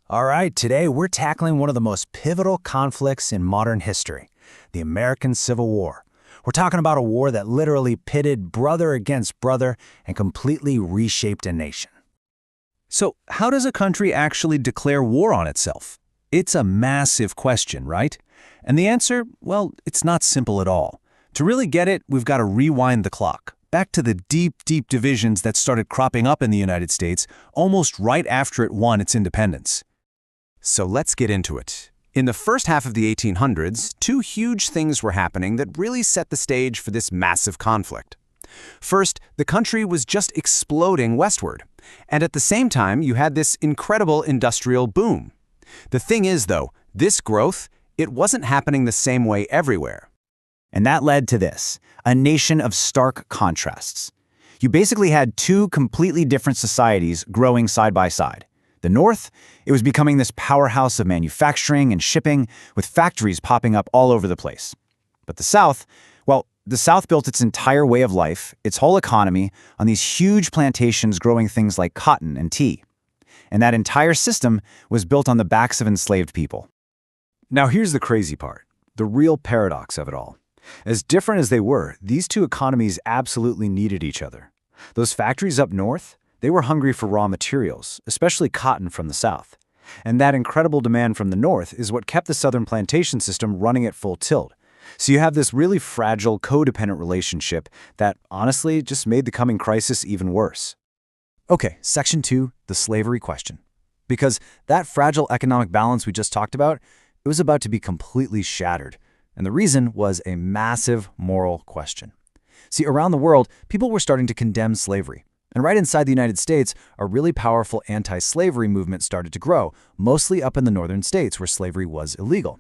All right, today we're tackling one of the most pivotal conflicts in modern history, the American Civil War. We're talking about a war that literally pitted brother against brother and completely reshaped a nation. So, how does a country actually declare war on itself? It's a massive question, right? And the answer, well, it's not simple at all. To really get it, we've got to rewind the clock, back to the deep divisions that started cropping up in the United States almost right after it won its independence. So let's get into it. In the first half of the 1800s, two huge things were happening that really set the stage for this massive conflict. First, the country was just exploding westward, and at the same time, you had this incredible industrial boom. The thing is, though, this growth, it wasn't happening the same way everywhere. And that led to this, a nation of stark contrasts. You basically had two completely different societies growing side by side. The North, it was becoming this powerhouse of manufacturing and shipping, with factories popping up all over the place. But the South, well, the South built its entire way of life, its whole economy, on these huge plantations growing things like cotton and tea. And that entire system was built on the backs of enslaved people. Now here's the crazy part, the real paradox of it all. As different as they were, these two economies absolutely needed each other. Those factories up north, they were hungry for raw materials, especially cotton from the South. And that incredible demand from the North is what kept the Southern plantation system running at full tilt. So you have this really fragile, codependent relationship that, honestly, just made the coming crisis even worse. Okay, Section 2, the slavery question. Because that fragile economic balance we just talked about, it was about to be completely shattered. And the reason was a massive moral question. See, around the world, people were starting to condemn slavery. And right inside the United States, a really powerful anti-slavery movement started to grow, mostly up in the northern states where slavery was illegal.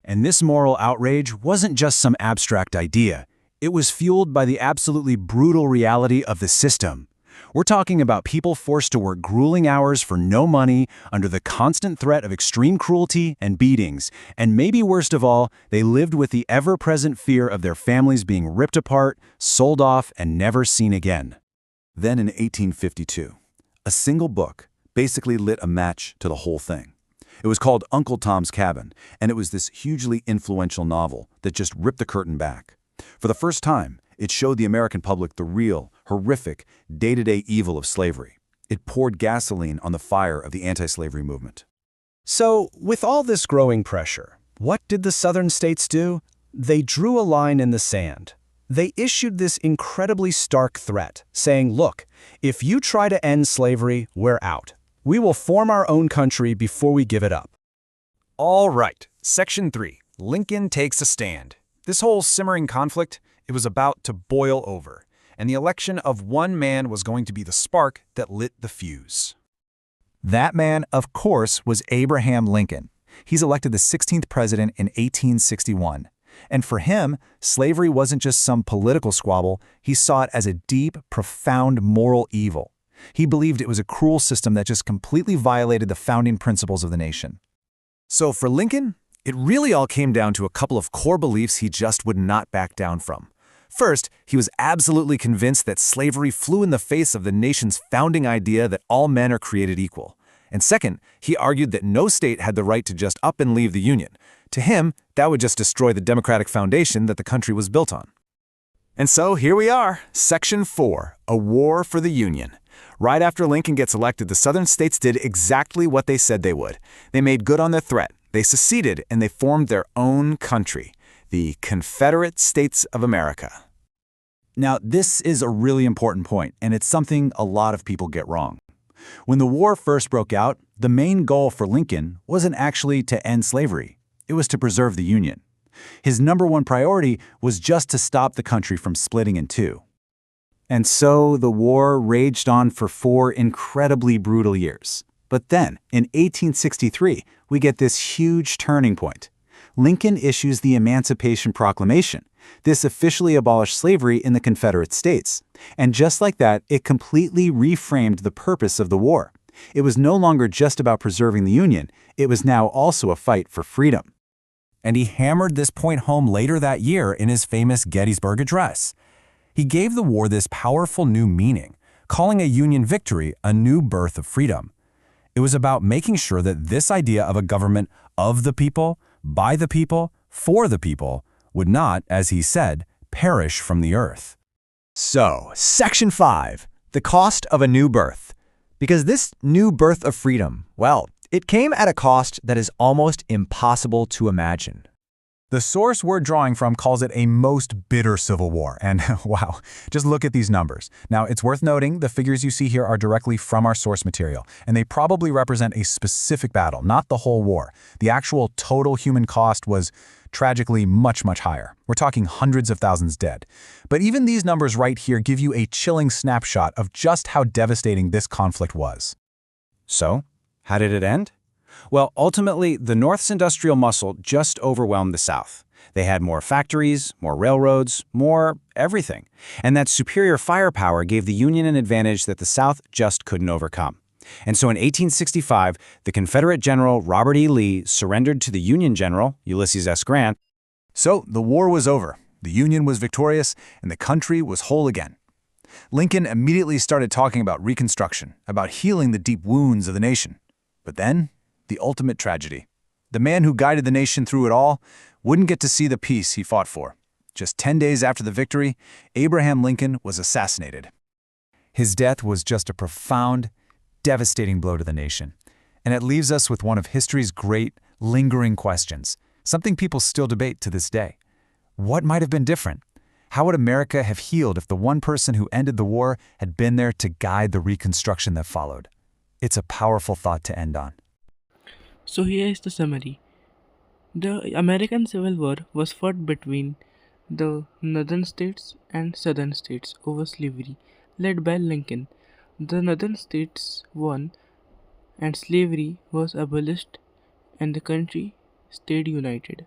And this moral outrage wasn't just some abstract idea. It was fueled by the absolutely brutal reality of the system. We're talking about people forced to work grueling hours for no money, under the constant threat of extreme cruelty and beatings. And maybe worst of all, they lived with the ever-present fear of their families being ripped apart, sold off, and never seen again. Then in 1852, a single book basically lit a match to the whole thing. It was called Uncle Tom's Cabin, and it was this hugely influential novel that just ripped the curtain back. For the first time, it showed the American public the real, horrific, day-to-day evil of slavery. It poured gasoline on the fire of the anti-slavery movement. So, with all this growing pressure, what did the Southern states do? They drew a line in the sand. They issued this incredibly stark threat, saying, look, if you try to end slavery, we're out. We will form our own country before we give it up. All right, Section 3, Lincoln takes a stand. This whole simmering conflict, it was about to boil over, and the election of one man was going to be the spark that lit the fuse. That man, of course, was Abraham Lincoln. He's elected the 16th president in 1861. And for him, slavery wasn't just some political squabble. He saw it as a deep, profound moral evil. He believed it was a cruel system that just completely violated the founding principles of the nation. So for Lincoln, it really all came down to a couple of core beliefs he just would not back down from. First, he was absolutely convinced that slavery flew in the face of the nation's founding idea that all men are created equal. And second, he argued that no state had the right to just up and leave the Union. To him, that would just destroy the democratic foundation that the country was built on. And so here we are, Section 4, a war for the Union. Right after Lincoln gets elected, the Southern states did exactly what they said they would. They made good on their threat. They seceded and they formed their own country, the Confederate States of America. Now, this is a really important point, and it's something a lot of people get wrong. When the war first broke out, the main goal for Lincoln wasn't actually to end slavery. It was to preserve the Union. His number one priority was just to stop the country from splitting in two. And so the war raged on for 4 incredibly brutal years. But then, in 1863, we get this huge turning point. Lincoln issues the Emancipation Proclamation. This officially abolished slavery in the Confederate States. And just like that, it completely reframed the purpose of the war. It was no longer just about preserving the Union. It was now also a fight for freedom. And he hammered this point home later that year in his famous Gettysburg Address. He gave the war this powerful new meaning, calling a Union victory a new birth of freedom. It It was about making sure that this idea of a government of the people, by the people, for the people, would not, as he said, perish from the earth. So, Section 5, the cost of a new birth. Because this new birth of freedom, well, it came at a cost that is almost impossible to imagine. The source we're drawing from calls it a most bitter civil war, and wow, just look at these numbers. Now, it's worth noting the figures you see here are directly from our source material, and they probably represent a specific battle, not the whole war. The actual total human cost was tragically much, much higher. We're talking hundreds of thousands dead. But even these numbers right here give you a chilling snapshot of just how devastating this conflict was. So, how did it end? Well, ultimately, the North's industrial muscle just overwhelmed the South. They had more factories, more railroads, more everything. And that superior firepower gave the Union an advantage that the South just couldn't overcome. And so in 1865, the Confederate General Robert E. Lee surrendered to the Union General, Ulysses S. Grant. So the war was over, the Union was victorious, and the country was whole again. Lincoln immediately started talking about Reconstruction, about healing the deep wounds of the nation. But then, the ultimate tragedy. The man who guided the nation through it all wouldn't get to see the peace he fought for. Just 10 days after the victory, Abraham Lincoln was assassinated. His death was just a profound, devastating blow to the nation. And it leaves us with one of history's great, lingering questions, something people still debate to this day. What might have been different? How would America have healed if the one person who ended the war had been there to guide the reconstruction that followed? It's a powerful thought to end on. So here is the summary. The American Civil War was fought between the northern states and southern states over slavery, led by Lincoln. The northern states won and slavery was abolished and the country stayed united.